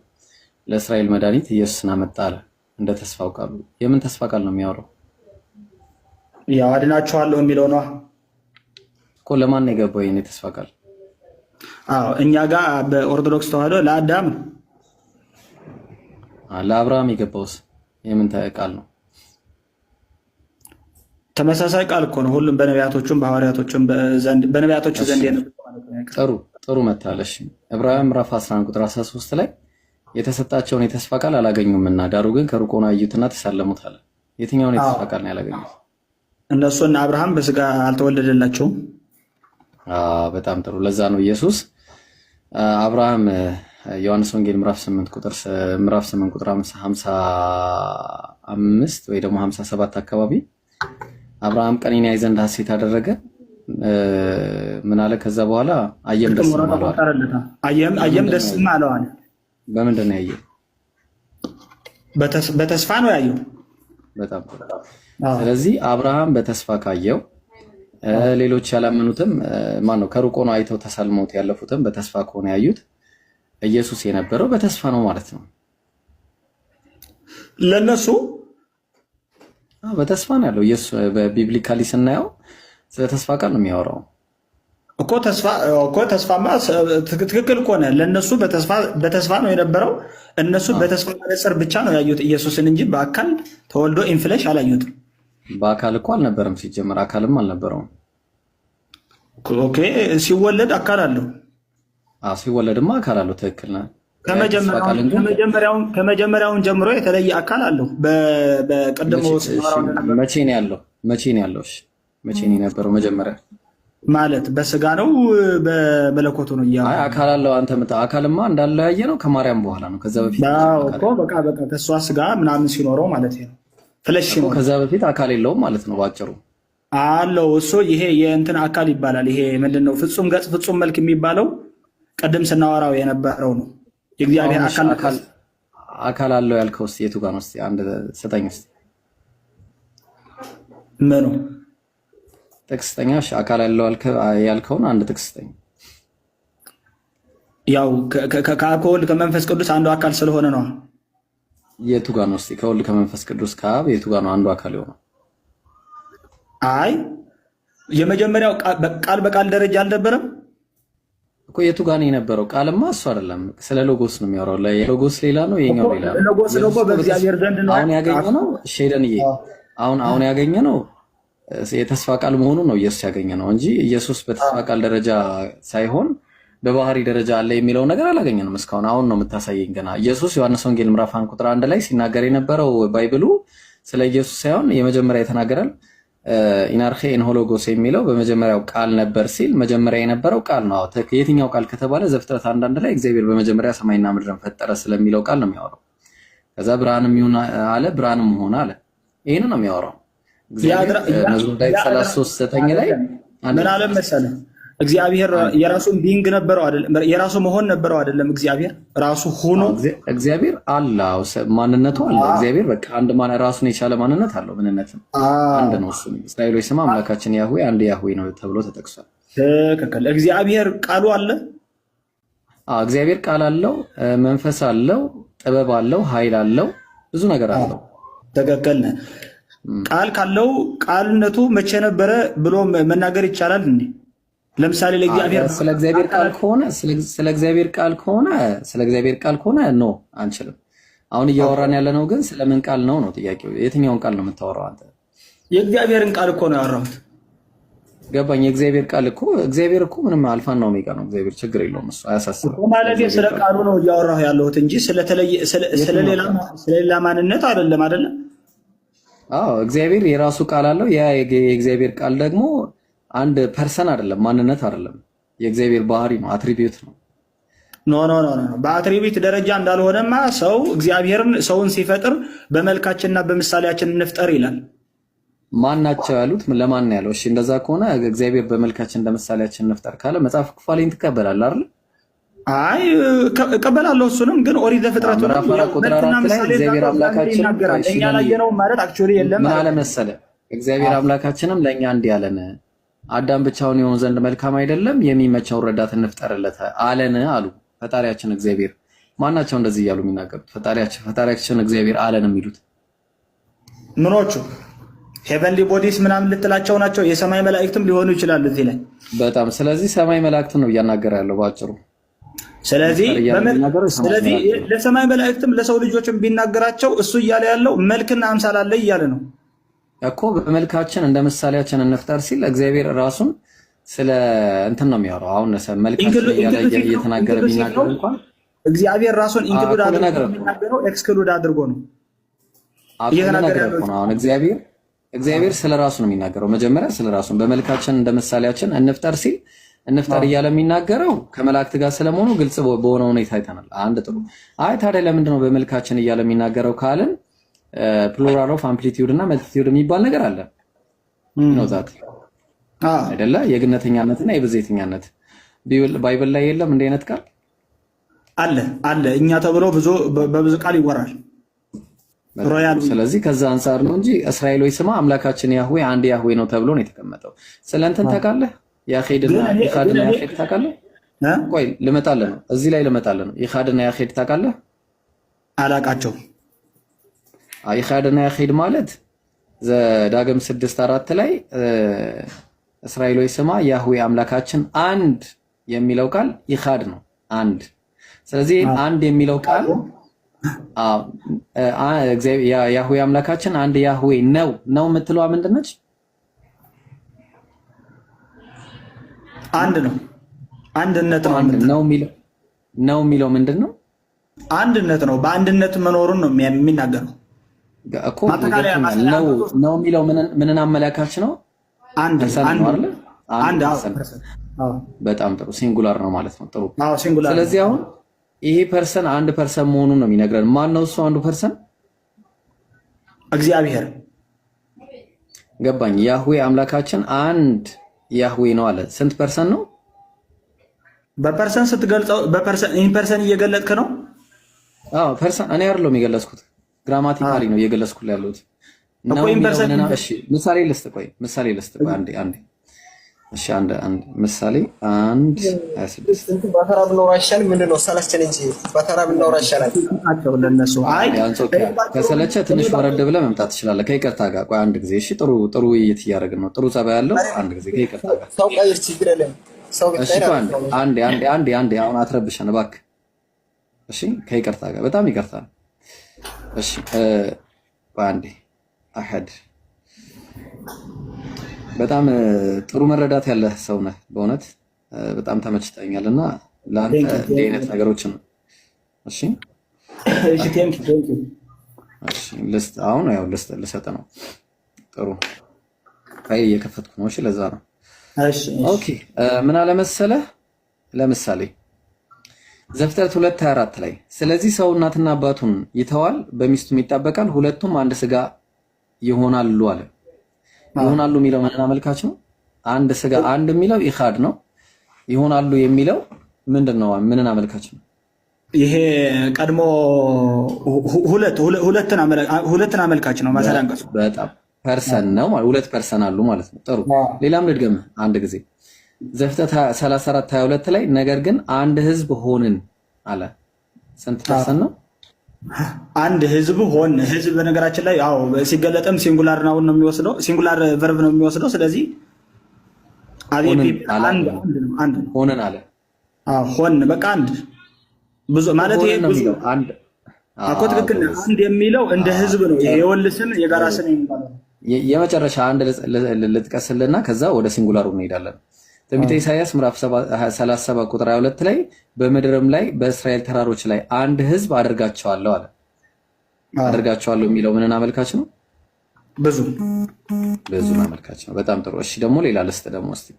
ለእስራኤል መድኃኒት ኢየሱስን አመጣ አለ። እንደ ተስፋው ቃሉ የምን ተስፋ ቃል ነው የሚያወራው? ያው አድናችኋለሁ የሚለው ነው እኮ። ለማን ነው የገባው ይሄን የተስፋ ቃል? እኛ ጋር በኦርቶዶክስ ተዋህዶ ለአዳም ነው። ለአብርሃም የገባውስ የምን ቃል ነው? ተመሳሳይ ቃል እኮ ነው። ሁሉም በነቢያቶቹም በሐዋርያቶቹም በነቢያቶቹ ዘንድ የነበረው ጥሩ መታለሽ። ዕብራውያን ምዕራፍ 11 ቁጥር 13 ላይ የተሰጣቸውን የተስፋ ቃል አላገኙምና ዳሩ ግን ከሩቅ ሆነው አዩትና ተሳለሙት አለ። የትኛውን የተስፋ ቃል ነው ያላገኙት? እነሱና አብርሃም በስጋ አልተወለደላቸውም። በጣም ጥሩ። ለዛ ነው ኢየሱስ አብርሃም ዮሐንስ ወንጌል ምዕራፍ 8 ቁጥር 55 ወይ ደግሞ 57 አካባቢ አብርሃም ቀኔን ያይ ዘንድ ሐሴት አደረገ ምን አለ? ከዛ በኋላ አየም ደስ አለው። አየም ደስ አለው አለ። በምንድን ነው ያየው? በተስፋ ነው ያየው። በጣም ስለዚህ አብርሃም በተስፋ ካየው ሌሎች ያላመኑትም ማነው ከሩቅ ሆነው አይተው ተሳልመውት ያለፉትም በተስፋ ከሆነ ያዩት ኢየሱስ የነበረው በተስፋ ነው ማለት ነው። ለነሱ በተስፋ ነው ያለው ኢየሱስ። በቢብሊካሊ ስናየው ስለ ተስፋ ቃል ነው የሚያወራው እኮ ተስፋማ ትክክል ከሆነ ለነሱ በተስፋ ነው የነበረው። እነሱ በተስፋ መነጽር ብቻ ነው ያዩት ኢየሱስን እንጂ በአካል ተወልዶ ኢንፍሌሽ አላዩትም። በአካል እኮ አልነበረም ሲጀመር፣ አካልም አልነበረውም። ኦኬ ሲወለድ አካል አለው። ሲወለድማ አካል አለው። ትክክል ነህ። ከመጀመሪያውን ጀምሮ የተለየ አካል አለው። በቀደሙ መቼ ነው ያለው? መቼ ነው የነበረው? መጀመሪያ ማለት በስጋ ነው በመለኮቱ ነው እያሉ አካል አለው። አንተ አካልማ እንዳለው ያየ ነው ከማርያም በኋላ ነው። ከዛ በፊት በቃ ከእሷ ስጋ ምናምን ሲኖረው ማለት ነው። ፍለሽ ነው። ከዛ በፊት አካል የለውም ማለት ነው ባጭሩ። አለው እሱ ይሄ የእንትን አካል ይባላል። ይሄ ምንድነው? ፍጹም ገጽ ፍጹም መልክ የሚባለው ቅድም ስናወራው የነበረው ነው። የእግዚአብሔር አካል አለው ያልከው እስኪ የቱ ጋር ነው? እስኪ አንድ ስጠኝ እስኪ። ምኑ ጥቅስ ስጠኝ። እሺ አካል አለው ያልከውን አንድ ጥቅስ ስጠኝ። ያው ከወልድ ከመንፈስ ቅዱስ አንዱ አካል ስለሆነ ነው። የቱ ጋር ነው? እስኪ ከወልድ ከመንፈስ ቅዱስ ከአብ የቱ ጋር ነው አንዱ አካል የሆነው? አይ የመጀመሪያው ቃል በቃል ደረጃ አልነበረም እኮ። የቱ ጋር ነው የነበረው? ቃልማ እሱ አይደለም። ስለ ሎጎስ ነው የሚያወራው። ሎጎስ ሌላ ነው፣ የኛው ሌላ ነው። ሎጎስ በእግዚአብሔር ዘንድ ነው። አሁን ያገኘነው ሼደንዬ አሁን ያገኘነው የተስፋ ቃል መሆኑን ነው ኢየሱስ ያገኘነው እንጂ ኢየሱስ በተስፋ ቃል ደረጃ ሳይሆን በባህሪ ደረጃ አለ የሚለው ነገር አላገኘንም እስካሁን። አሁን ነው የምታሳየኝ ገና። ኢየሱስ ዮሐንስ ወንጌል ምዕራፍ 1 ቁጥር 1 ላይ ሲናገር የነበረው ባይብሉ ስለ ኢየሱስ ሳይሆን የመጀመሪያ የተናገራል ኢናርኼ ኢንሆሎጎስ የሚለው በመጀመሪያው ቃል ነበር ሲል መጀመሪያ የነበረው ቃል ነው። የትኛው ቃል ከተባለ ዘፍጥረት 1:1 ላይ እግዚአብሔር በመጀመሪያ ሰማይና ምድርን ፈጠረ ስለሚለው ቃል ነው የሚያወራው። ከዛ ብርሃንም ይሁን አለ፣ ብርሃንም ሆነ አለ። ይሄን ነው የሚያወራው። እግዚአብሔር መዝሙር ዳዊት 33:9 ላይ ምን አለ መሰለህ? እግዚአብሔር የራሱን ቢንግ ነበረው አይደለም? የራሱ መሆን ነበረው አይደለም? እግዚአብሔር ራሱ ሆኖ እግዚአብሔር አላው ማንነቱ አለ። እግዚአብሔር በቃ አንድ ራሱን የቻለ ማንነት አለው። ምንነትም አንድ ነው። እሱ እስራኤሎች ስም አምላካችን ያህዌ አንድ ያህዌ ነው ተብሎ ተጠቅሷል። ትክክል። እግዚአብሔር ቃሉ አለ። እግዚአብሔር ቃል አለው፣ መንፈስ አለው፣ ጥበብ አለው፣ ኃይል አለው፣ ብዙ ነገር አለው። ትክክል። ቃል ካለው ቃልነቱ መቼ ነበረ ብሎ መናገር ይቻላል እንዴ? ለምሳሌ ለእግዚአብሔር ስለ እግዚአብሔር ቃል ከሆነ ኖ አንችልም። አሁን እያወራን ያለ ነው ግን ስለምን ቃል ነው ጥያቄው። የትኛውን ቃል ነው የምታወራው አንተ? የእግዚአብሔርን ቃል እኮ ነው ያወራሁት። ገባኝ። የእግዚአብሔር ቃል እኮ እግዚአብሔር እኮ ምንም አልፋና ኦሜጋ ነው። እግዚአብሔር ችግር የለውም እሱ አያሳስብም ማለት ስለ ቃሉ ነው እያወራሁ ያለሁት እንጂ ስለሌላ ማንነት አይደለም። እግዚአብሔር የራሱ ቃል አለው። ያ የእግዚአብሔር ቃል ደግሞ አንድ ፐርሰን አይደለም፣ ማንነት አይደለም። የእግዚአብሔር ባህሪ ነው፣ አትሪቢዩት ነው። ኖ በአትሪቢዩት ደረጃ እንዳልሆነማ ሰው እግዚአብሔርን ሰውን ሲፈጥር በመልካችንና በምሳሌያችን እንፍጠር ይላል። ማን ናቸው ያሉት? ለማን ነው ያለው? እሺ እንደዛ ከሆነ እግዚአብሔር በመልካችን እንደ ምሳሌያችን እንፍጠር ካለ መጽሐፍ ክፋሌን ትቀበላለህ አይደል? አይ እቀበላለሁ። እሱንም ግን ኦሪት ዘፍጥረት ቁጥር 4 ላይ እግዚአብሔር አምላካችን እኛ ላየነው ማለት አክቹዋሊ የለም። ምን አለ መሰለህ? እግዚአብሔር አምላካችንም ለእኛ እንዲህ አለን፣ አዳም ብቻውን ይሆን ዘንድ መልካም አይደለም፣ የሚመቸውን ረዳት እንፍጠርለት አለን አሉ ፈጣሪያችን እግዚአብሔር። ማናቸው እንደዚህ እያሉ የሚናገሩት? ፈጣሪያችን እግዚአብሔር አለን የሚሉት ምኖቹ ሄቨንሊ ቦዲስ ምናምን ልትላቸው ናቸው። የሰማይ መላእክትም ሊሆኑ ይችላሉ እዚህ ላይ በጣም። ስለዚህ ሰማይ መላእክትን ነው እያናገረ ያለው ባጭሩ። ስለዚህ ለሰማይ መላእክትም ለሰው ልጆችም ቢናገራቸው እሱ እያለ ያለው መልክና አምሳል አለ እያለ ነው እኮ። በመልካችን እንደ ምሳሌያችን እንፍጠር ሲል እግዚአብሔር ራሱን ስለ እንትን ነው የሚያወራው። አሁን መልካችን እያለ እየተናገረ ቢናገር እንኳን እግዚአብሔር ራሱን ኢንክሉድ አድርጎ የሚናገረው ኤክስክሉድ አድርጎ ነው እየተናገረ ነው። አሁን እግዚአብሔር ስለ ራሱ ነው የሚናገረው። መጀመሪያ ስለ ራሱ በመልካችን እንደ ምሳሌያችን እንፍጠር ሲል እንፍጠር እያለ የሚናገረው ከመላእክት ጋር ስለመሆኑ ግልጽ በሆነ ሁኔታ አይተናል። አንድ ጥሩ። አይ ታዲያ ለምንድን ነው በመልካችን እያለ የሚናገረው ካልን ፕሉራል ኦፍ አምፕሊቲዩድ እና መልቲቲዩድ የሚባል ነገር አለ ነው ዛት አይደለ? የግነተኛነትና የብዜተኛነት ባይብል ላይ የለም እንደ አይነት ቃል አለ እኛ ተብሎ በብዙ ቃል ይወራል። ስለዚህ ከዛ አንፃር ነው እንጂ እስራኤሎች ስማ አምላካችን ያህዌ አንድ ያህዌ ነው ተብሎ ነው የተቀመጠው። ስለ እንትን ታውቃለህ? ያኼድና ኢኻድና ያኼድ ታውቃለህ? ቆይ ልመጣልህ ነው፣ እዚህ ላይ ልመጣልህ ነው። ኢኻድና ያኼድ ታውቃለህ? አላቃቸው። ኢኻድና ያኼድ ማለት ዘዳግም 6:4 ላይ እስራኤሎች ስማ ያህዌ አምላካችን አንድ የሚለው ቃል ኢኻድ ነው፣ አንድ። ስለዚህ አንድ የሚለው ቃል ያህዌ አምላካችን አንድ ያህዌ ነው የምትለዋ ምንድን ነች? አንድ ነው። አንድነት ነው የሚለው ምንድን ነው? አንድነት ነው። በአንድነት መኖሩን ነው የሚናገረው እኮ። ነው የሚለው ምንን አመላካች ነው? አንድ ነው አይደል? በጣም ጥሩ። ሲንጉላር ነው ማለት ነው። ጥሩ። ስለዚህ አሁን ይሄ ፐርሰን አንድ ፐርሰን መሆኑን ነው የሚነግረን። ማን ነው እሱ አንዱ ፐርሰን? እግዚአብሔር። ገባኝ። ያህዌ አምላካችን አንድ ያህዌ ነው አለ። ስንት ፐርሰን ነው? በፐርሰን ስትገልጸው ኢን ፐርሰን እየገለጥክ ነው? አዎ ፐርሰን እኔ አይደለሁም የገለጽኩት፣ ግራማቲካሊ ነው እየገለጽኩት ያለሁት። እሺ ምሳሌ ልስጥ። ቆይ አንዴ እሺ አንድ ምሳሌ 1:26 በተራ ብናወራ ይሻላል። ምንድን ነው ሰለቸን እንጂ በተራ ብናወራ ይሻላል። ከሰለቸ ትንሽ ወረድ ብለህ መምጣት ትችላለህ። ከይቅርታ ጋር ቆይ አንድ ጊዜ እሺ። ጥሩ ውይይት እያደረግን ነው። ጥሩ ጸባይ ያለው አንድ ጊዜ ከይቅርታ ጋር ሰው ቀይር፣ ችግር የለም። ሰው እሺ አንዴ አሁን አትረብሸን እባክህ። እሺ ከይቅርታ ጋር በጣም ይቅርታ። እሺ አንዴ አሐድ በጣም ጥሩ መረዳት ያለህ ሰው ነህ። በእውነት በጣም ተመችተኛልና ለአንተ እንዲህ አይነት ነገሮችን እሺ አሁን ያው ልሰጥ ነው። ጥሩ እየከፈትኩ ነው። እሺ ለዛ ነው። ኦኬ ምን አለ መሰለህ፣ ለምሳሌ ዘፍጥረት 2:24 ላይ ስለዚህ ሰው እናትና አባቱን ይተዋል፣ በሚስቱም ይጣበቃል፣ ሁለቱም አንድ ስጋ ይሆናሉ አለ። ይሆናሉ የሚለው ምን አመልካች ነው? አንድ ስጋ አንድ የሚለው ኢኻድ ነው። ይሆናሉ የሚለው ምንድነው? ምንን አመልካች ነው? ይሄ ቀድሞ ሁለትን አመልካች ነው። ማሰላንቀሱ በጣም ፐርሰን ነው ማለት ሁለት ፐርሰን አሉ ማለት ነው። ጥሩ ሌላም ልድገም አንድ ጊዜ ዘፍጥረት 34:22 ላይ ነገር ግን አንድ ህዝብ ሆንን አለ። ስንት ፐርሰን ነው? አንድ ህዝብ ሆን። ህዝብ በነገራችን ላይ አዎ ሲገለጥም ሲንጉላር ናውን ነው የሚወስደው፣ ሲንጉላር ቨርብ ነው የሚወስደው። ስለዚህ አንድ ሆነን አለ። ሆን በቃ አንድ ብዙ ማለት ይሄ ብዙ አንድ አኮ ትክክል። አንድ የሚለው እንደ ህዝብ ነው። ይሄ የወል ስም የጋራ ስም የሚባለው የመጨረሻ አንድ ልጥቀስልና ከዛ ወደ ሲንጉላሩ እንሄዳለን። ትንቢተ ኢሳይያስ ምዕራፍ 37:22 ላይ በምድርም ላይ በእስራኤል ተራሮች ላይ አንድ ህዝብ አደርጋቸዋለሁ አለ። አደርጋቸዋለሁ የሚለው ምንን አመልካች ነው? ብዙን አመልካች ነው። በጣም ጥሩ። እሺ ደግሞ ሌላ ልስጥ ደግሞ እስቲ።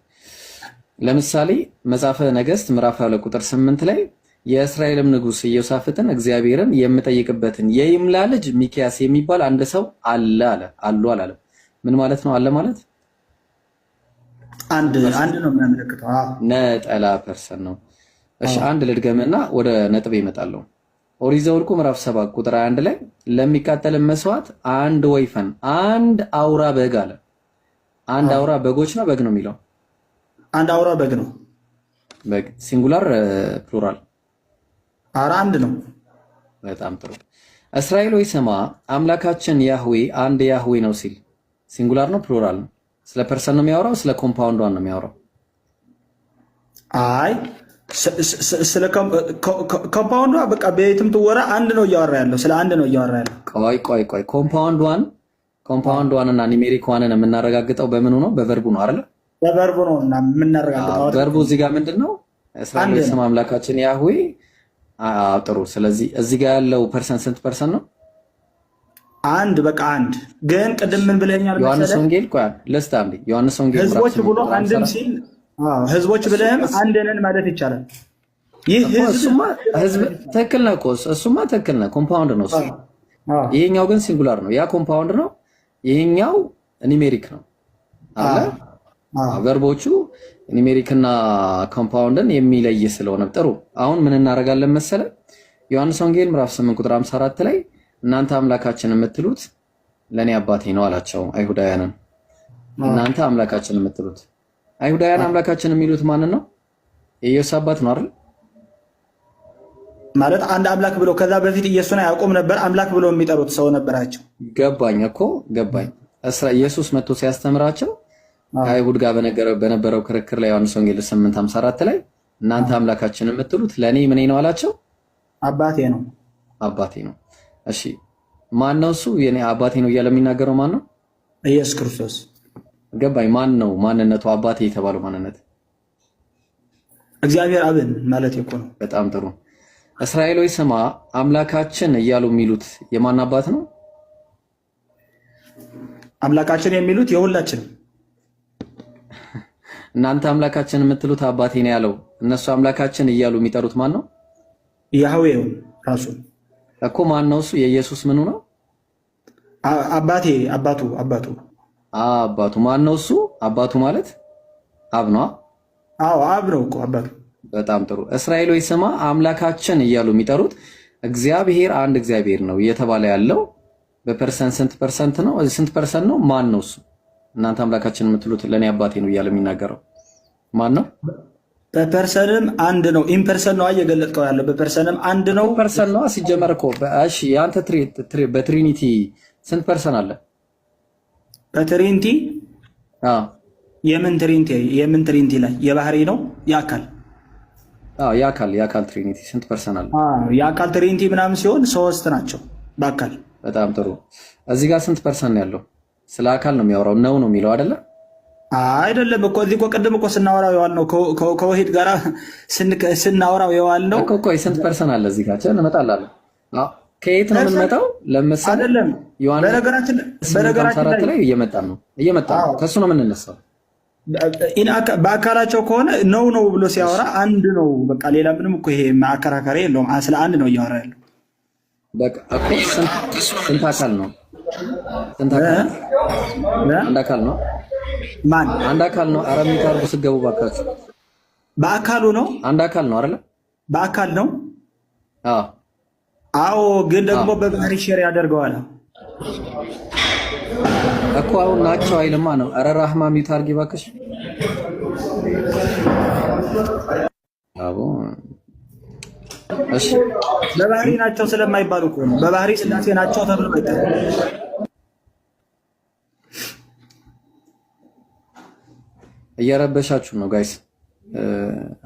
ለምሳሌ መጽሐፈ ነገሥት ምዕራፍ 2:8 ላይ የእስራኤልም ንጉሥ ኢዮሳፍጥን እግዚአብሔርን የምጠይቅበትን የይምላ ልጅ ሚክያስ የሚባል አንድ ሰው አለ አለ። አላለም። ምን ማለት ነው? አለ ማለት አንድ ነው የሚያመለክተው። ነጠላ ፐርሰን ነው። እሺ አንድ ልድገምና ወደ ነጥብ ይመጣለሁ። ኦሪት ዘኍልቍ ምዕራፍ 7:1 ላይ ለሚቃጠል መስዋዕት አንድ ወይፈን አንድ አውራ በግ አለ። አንድ አውራ በጎች ነው በግ ነው የሚለው አንድ አውራ በግ ነው። በግ ሲንጉላር ፕሉራል? ኧረ አንድ ነው። በጣም ጥሩ። እስራኤል ሆይ ስማ አምላካችን ያህዌ አንድ ያህዌ ነው ሲል ሲንጉላር ነው ፕሉራል ነው? ስለ ፐርሰን ነው የሚያወራው? ስለ ኮምፓውንዷን ነው የሚያወራው? አይ ስለ ኮምፓውንዷ በቃ ቤትም ትወራ አንድ ነው እያወራ ያለው፣ ስለ አንድ ነው እያወራ ያለው። ቆይ ኮምፓውንዷን እና ኒሜሪኳንን የምናረጋግጠው በምኑ ነው? በቨርቡ ነው አይደል? በቨርቡ ነው እና የምናረጋግጠው። ቨርቡ እዚህ ጋር ምንድነው? እስራኤል ሆይ ስማ አምላካችን ያህዌ። ጥሩ። ስለዚህ እዚህ ጋር ያለው ፐርሰን ስንት ፐርሰን ነው? አንድ። በቃ አንድ። ግን ቅድም ምን ብለኛል መሰለህ? ዮሐንስ ወንጌል ቆይ ለስታ አንዴ ዮሐንስ ወንጌል ህዝቦች ብሎ አንድም ሲል ህዝቦች ብለህም አንድ ነን ማለት ይቻላል። ይህ ህዝብ ትክክል ነው እኮ እሱማ ትክክል ነው። ኮምፓውንድ ነው እሱ። ይሄኛው ግን ሲንጉላር ነው። ያ ኮምፓውንድ ነው፣ ይሄኛው ኒሜሪክ ነው አለ። ቨርቦቹ ኒሜሪክና ኮምፓውንድን የሚለይ ስለሆነ ጥሩ። አሁን ምን እናደርጋለን መሰለ? ዮሐንስ ወንጌል ምዕራፍ 8 ቁጥር 54 ላይ እናንተ አምላካችን የምትሉት ለኔ አባቴ ነው አላቸው አይሁዳውያንን። እናንተ አምላካችን የምትሉት አይሁዳውያን አምላካችን የሚሉት ማንን ነው? የኢየሱስ አባት ነው አይደል? ማለት አንድ አምላክ ብለው ከዛ በፊት ኢየሱስን አያውቁም ነበር። አምላክ ብለው የሚጠሩት ሰው ነበራቸው። ገባኝ እኮ ገባኝ። ኢየሱስ መጥቶ ሲያስተምራቸው ከአይሁድ ጋር በነበረው ክርክር ላይ ዮሐንስ ወንጌል 8:54 ላይ እናንተ አምላካችን የምትሉት ለኔ ምን ነው አላቸው? አባቴ ነው። አባቴ ነው። እሺ ማን ነው እሱ? የኔ አባቴ ነው እያለ የሚናገረው ማን ነው? ኢየሱስ ክርስቶስ። ገባኝ። ማን ነው ማንነቱ? አባቴ የተባለው ማንነት እግዚአብሔር አብን ማለት እኮ ነው። በጣም ጥሩ። እስራኤል ሆይ ስማ አምላካችን እያሉ የሚሉት የማን አባት ነው? አምላካችን የሚሉት የሁላችንም። እናንተ አምላካችን የምትሉት አባቴ ነው ያለው፣ እነሱ አምላካችን እያሉ የሚጠሩት ማን ነው? ያህዌው ራሱ እኮ። ማን ነው እሱ? የኢየሱስ ምኑ ነው? አባቴ አባቱ ማን ነው እሱ? አባቱ ማለት አብ ነው። አዎ አብ ነው እኮ አባቱ። በጣም ጥሩ። እስራኤል ሆይ ስማ አምላካችን እያሉ የሚጠሩት እግዚአብሔር አንድ እግዚአብሔር ነው እየተባለ ያለው በፐርሰንት ስንት ፐርሰንት ነው? ስንት ፐርሰንት ነው? ማን ነው እሱ? እናንተ አምላካችን የምትሉት ለኔ አባቴ ነው እያለ የሚናገረው ማን ነው? በፐርሰንም አንድ ነው። ኢምፐርሰን ነው እየገለጥከው ያለው። በፐርሰንም አንድ ነው። ፐርሰን ነው ሲጀመር እኮ። እሺ ያንተ በትሪኒቲ ስንት ፐርሰን አለ? በትሪኒቲ የምን ትሪኒቲ ላይ የባህሪ ነው የአካል የአካል ትሪኒቲ ስንት ፐርሰን አለ? የአካል ትሪኒቲ ምናምን ሲሆን 3 ናቸው በአካል። በጣም ጥሩ። እዚህ ጋር ስንት ፐርሰን ነው ያለው? ስለ አካል ነው የሚያወራው ነው የሚለው አይደለ? አይደለም እኮ እዚህ እኮ ቅድም እኮ ስናወራው የዋልነው ከወሂድ ጋር ስናወራው የዋልነው እኮ ስንት ፐርሰን አለ እዚህ ጋር እንመጣላለን። ከየት ነው የምንመጣው? ለምሳሌ አይደለም በነገራችን ላይ እየመጣን ነው ከሱ ነው የምንነሳው። በአካላቸው ከሆነ ነው ብሎ ሲያወራ አንድ ነው በቃ። ሌላ ምንም እኮ ይሄ ማከራከሪያ የለውም። ስለ አንድ ነው እያወራ ያለው። በቃ እኮ ስንት አካል ነው? አንድ አካል ነው። ማን አንድ አካል ነው? ኧረ የሚታርጉ ስገቡ ባካችሁ። በአካሉ ነው። አንድ አካል ነው አይደለ? በአካል ነው። አዎ ግን ደግሞ በባህሪ ሼር ያደርገዋል እኮ። አሁን ናቸው አይልማ ነው። ኧረ ራህማ የሚታርጊ ባክሽ። አቦ እሺ በባህሪ ናቸው ስለማይባሉ እኮ ነው። በባህሪ ስላሴ ናቸው ተብሎ እየረበሻችሁ ነው ጋይስ።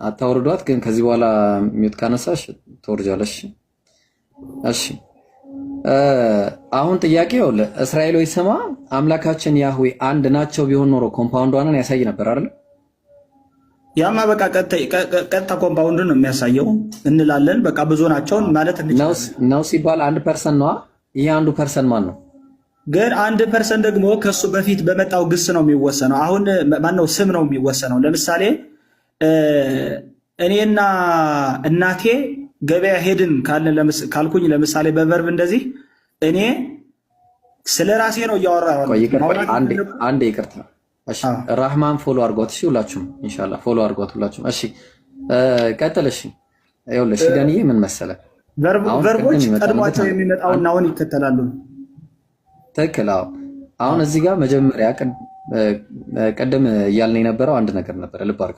አታወርዷት ግን ከዚህ በኋላ ሚውት ካነሳሽ ትወርጃለሽ። እሺ አሁን ጥያቄው እስራኤል ሆይ ስማ አምላካችን ያህዌ አንድ ናቸው ቢሆን ኖሮ ኮምፓውንዷንን ያሳይ ነበር አይደል? ያማ በቃ ቀጥታ ኮምፓውንድ ነው የሚያሳየው እንላለን። በቃ ብዙ ናቸው ማለት ነው ሲባል አንድ ፐርሰን ነው። ይሄ አንዱ ፐርሰን ማን ነው? ግን አንድ ፐርሰን ደግሞ ከሱ በፊት በመጣው ግስ ነው የሚወሰነው። አሁን ማነው ስም ነው የሚወሰነው። ለምሳሌ እኔና እናቴ ገበያ ሄድን ካልኩኝ ለምሳሌ በቨርብ እንደዚህ እኔ ስለ ራሴ ነው እያወራሁ። አንዴ ይቅርታ። እሺ ራህማን ፎሎ አድርጓት። እሺ ሁላችሁም ኢንሻአላህ ፎሎ አድርጓት ሁላችሁም። እሺ ቀጥል። እሺ ይኸውልሽ ዳንዬ ምን መሰለ ቨርቦች ቀድሟቸው የሚመጣውና አሁን ይከተላሉ። ትክክል። አዎ አሁን እዚህ ጋር መጀመሪያ ቀደም እያልን የነበረው አንድ ነገር ነበር። ልብ አድርግ።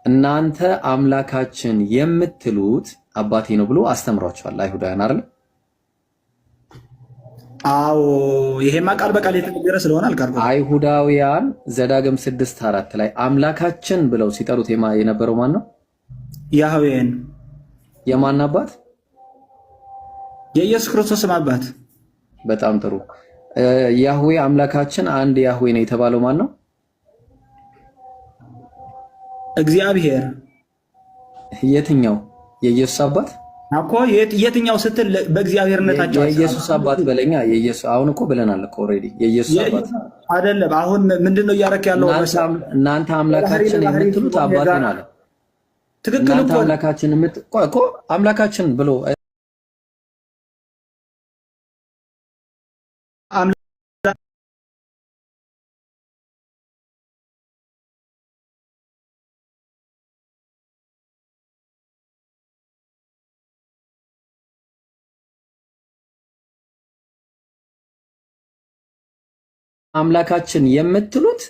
እናንተ አምላካችን የምትሉት አባቴ ነው ብሎ አስተምሯቸዋል አይሁዳውያን አይደል? አዎ ይሄማ ቃል በቃል የተነገረ ስለሆነ አልካርኩም። አይሁዳውያን ዘዳግም 6:4 ላይ አምላካችን ብለው ሲጠሩት የነበረው ማን ነው? ያህዌን። የማን አባት? የኢየሱስ ክርስቶስም አባት። በጣም ጥሩ። ያህዌ አምላካችን አንድ ያህዌ ነው የተባለው ማን ነው? እግዚአብሔር። የትኛው? የኢየሱስ አባት እኮ የትኛው ስትል በእግዚአብሔርነታቸው የኢየሱስ አባት በለኛ። የኢየሱስ አሁን እኮ ብለናል እኮ ኦልሬዲ የኢየሱስ አባት አይደለም። አሁን ምንድነው እያረክ ያለው? እናንተ አምላካችን የምትሉት አባቴ ነው አለ። ትክክል እኮ አምላካችን እኮ አምላካችን ብሎ አምላካችን የምትሉት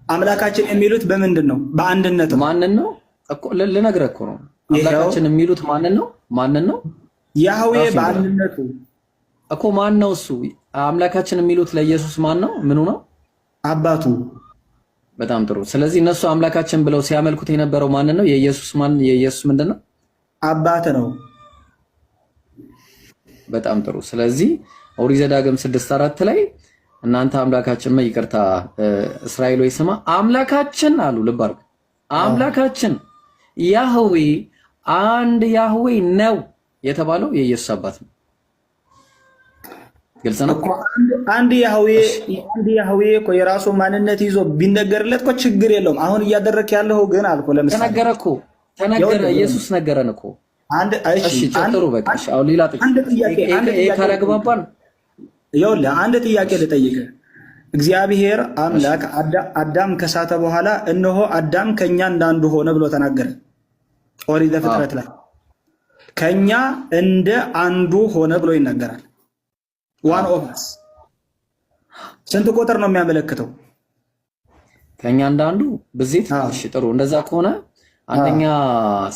አምላካችን የሚሉት በምንድን ነው? በአንድነት ነው። ማንን ነው እኮ ልነግርህ እኮ ነው። አምላካችን የሚሉት ማንን ነው? ማንን ነው? ያህዌ በአንድነቱ እኮ ማን ነው እሱ? አምላካችን የሚሉት ለኢየሱስ ማን ነው? ምኑ ነው? አባቱ። በጣም ጥሩ። ስለዚህ እነሱ አምላካችን ብለው ሲያመልኩት የነበረው ማንን ነው? የኢየሱስ ምንድን ነው? አባት ነው። በጣም ጥሩ። ስለዚህ ኦሪት ዘዳግም 6:4 ላይ እናንተ አምላካችን ይቅርታ እስራኤሎች ስማ አምላካችን አሉ። ልብ አድርግ። አምላካችን ያህዌ አንድ ያህዌ ነው የተባለው የኢየሱስ አባት ነው። ግልጽ ነው። አንድ ያህዌ እኮ የራሱ ማንነት ይዞ ቢነገርለት እኮ ችግር የለውም። አሁን እያደረክ ያለው ግን አልኩ ለምሳሌ ተነገረ ኢየሱስ ነገረን እኮ እሺ ጥሩ በቃ እሺ አሁን ሌላ ካላግባባን ይኸውልህ አንድ ጥያቄ ልጠይቅህ። እግዚአብሔር አምላክ አዳም ከሳተ በኋላ እነሆ አዳም ከኛ እንዳንዱ ሆነ ብሎ ተናገረ። ኦሪት ዘፍጥረት ላይ ከኛ እንደ አንዱ ሆነ ብሎ ይናገራል። ዋን ኦፍ አስ ስንት ቁጥር ነው የሚያመለክተው? ከኛ እንዳንዱ ብዜት። እሺ ጥሩ እንደዛ ከሆነ አንደኛ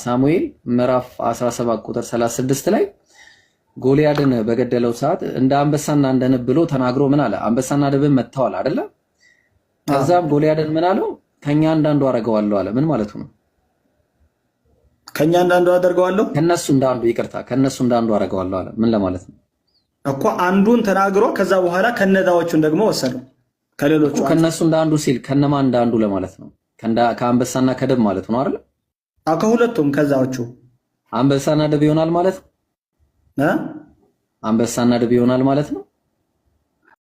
ሳሙኤል ምዕራፍ 17 ቁጥር 36 ላይ ጎልያድን በገደለው ሰዓት እንደ አንበሳና እንደ ንብ ብሎ ተናግሮ ምን አለ? አንበሳና ንብን መጥተዋል አይደለ? ከዛም ጎልያድን ምን አለው? ከኛ እንዳንዱ አደርገዋለሁ አለ። ምን ማለቱ ነው? ከኛ እንዳንዱ አደርገዋለሁ፣ ከነሱ እንዳንዱ ይቅርታ፣ ከነሱ እንዳንዱ አደርገዋለሁ አለ። ምን ለማለት ነው እኮ? አንዱን ተናግሮ ከዛ በኋላ ከነዛዎቹን ደግሞ ወሰደው ከሌሎቹ። ከነሱ እንዳንዱ ሲል ከነማን እንዳንዱ ለማለት ነው? ከአንበሳና ከድብ ማለት ነው አይደል? ከሁለቱም ከዛዎቹ አንበሳና ድብ ይሆናል ማለት ነው። አንበሳና ድብ ይሆናል ማለት ነው።